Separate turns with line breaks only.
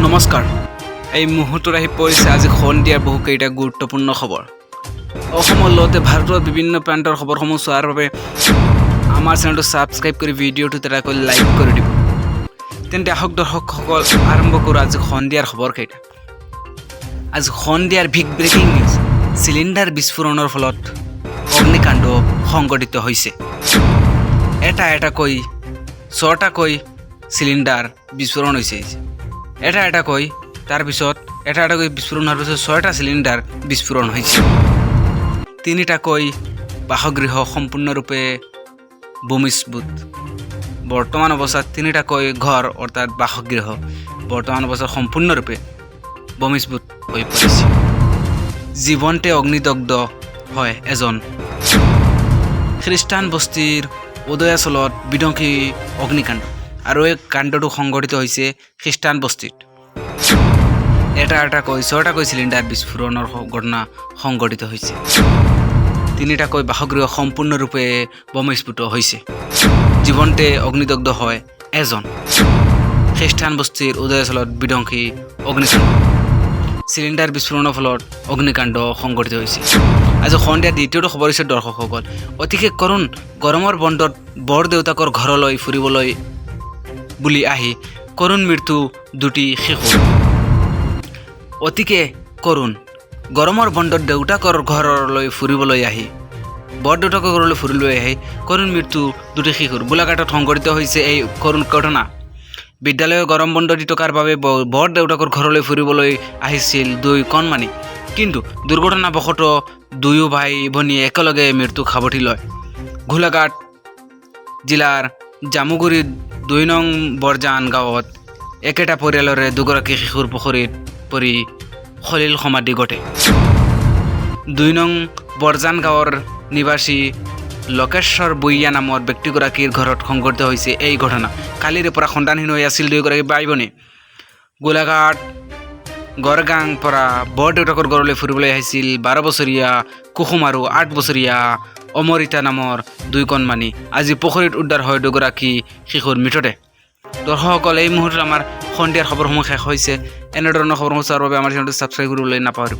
নমস্কাৰ এই মুহূৰ্তত আহি পৰিছে আজি সন্ধিয়াৰ বহুকেইটা গুৰুত্বপূৰ্ণ খবৰ অসমৰ লগতে ভাৰতৰ বিভিন্ন প্ৰান্তৰ খবৰসমূহ চোৱাৰ বাবে আমাৰ চেনেলটো ছাবস্ক্ৰাইব কৰি ভিডিঅ'টো তেৰাকৈ লাইক কৰি দিব তেন্তে আহক দৰ্শকসকল আৰম্ভ কৰোঁ আজি সন্ধিয়াৰ খবৰকেইটা আজি সন্ধিয়াৰ বিগ ব্ৰেকিং নিউজ চিলিণ্ডাৰ বিস্ফোৰণৰ ফলত অগ্নিকাণ্ড সংঘটিত হৈছে এটাকৈ ছটাকৈ চিলিণ্ডাৰ বিস্ফোৰণ হৈছে এটাকৈ তাৰপিছত এটাকৈ বিস্ফোৰণ হোৱাৰ পিছত 6টা চিলিণ্ডাৰ বিস্ফোৰণ হৈছে 3টাকৈ বাসগৃহ সম্পূৰ্ণৰূপে ভূমিস্ফোট বৰ্তমান অৱস্থাত 3টাকৈ ঘৰ অৰ্থাৎ বাসগৃহ বৰ্তমান অৱস্থাত সম্পূৰ্ণৰূপে ভূমিস্ফোট হৈ পৰিছে জীৱনতে অগ্নিদগ্ধ হয় এজন খ্ৰীষ্টান বস্তিৰ উদয়াচলত বিধ্বংসী অগ্নিকাণ্ড আৰু এই কাণ্ডটো সংঘটিত হৈছে খ্ৰীষ্টান বস্তিত এটাকৈ 6টাকৈ চিলিণ্ডাৰ বিস্ফোৰণৰ ঘটনা সংঘটিত হৈছে 3টাকৈ বাসগৃহ সম্পূৰ্ণৰূপে ভূমিস্ফোট হৈছে জীৱনতে অগ্নিদগ্ধ হয় এজন খ্ৰীষ্টান বস্তিৰ উদয়াচলত বিধ্বংসী অগ্নিকাণ্ড চিলিণ্ডাৰ বিস্ফোৰণৰ ফলত অগ্নিকাণ্ড সংঘটিত হৈছে আজি সন্ধিয়া দ্বিতীয়টো খবৰ হৈছে দৰ্শকসকল অতিকে কৰোণ গৰমৰ বন্ধত বৰ দেউতাকৰ ঘৰলৈ ফুৰিবলৈ বুলি আহি কৰোণ মৃত্যু দুটি শিশু অতিকে কৰোণ গৰমৰ বন্ধত দেউতাকৰ ঘৰলৈ ফুৰিবলৈ আহি বৰ দেউতাকৰ ঘৰলৈ ফুৰিবলৈ আহি কৰোণ মৃত্যু দুটি শিশুৰ গোলাঘাটত সংঘটিত হৈছে এই কৰোণ ঘটনা বিদ্যালয়ৰ গৰম বন্ধ দি থকাৰ বাবে বৰ দেউতাকৰ ঘৰলৈ ফুৰিবলৈ আহিছিল দুই কণমানি কিন্তু দুৰ্ঘটনাবশতঃ দুয়ো ভাই ভনীয়ে একেলগে মৃত্যু সাৱটি লয় গোলাঘাট জিলাৰ জামুগুৰিৰ 2 নং বৰজান গাঁৱত একেটা পৰিয়ালৰে দুগৰাকী শিশুৰ পুখুৰীত পৰি সলিল সমাধি ঘটে 2 নং বৰজান গাঁৱৰ নিবাসী লোকেশ্বৰ বুইয়া নামৰ ব্যক্তিগৰাকীৰ ঘৰত সংঘটিত হৈছে এই ঘটনা কালিৰে পৰা সন্তানহীন হৈ আছিল দুয়োগৰাকী ভাই ভনী গোলাঘাট গড়গাং পৰা বৰ দেউতাকৰ ঘৰলৈ ফুৰিবলৈ আহিছিল 12 বছৰীয়া কুসুম আৰু 8 বছৰীয়া অমৰিতা নামৰ দুই কণমানি আজি পুখুৰীত উদ্ধাৰ হয় দুগৰাকী শিশুৰ মৃতদেহ দৰ্শকসকল এই মুহূৰ্তত আমাৰ সন্ধিয়াৰ খবৰসমূহ শেষ হৈছে এনেধৰণৰ খবৰসমূহ চোৱাৰ বাবে আমাৰ চেনেলটো ছাবস্ক্ৰাইব কৰিবলৈ নাপাহৰিব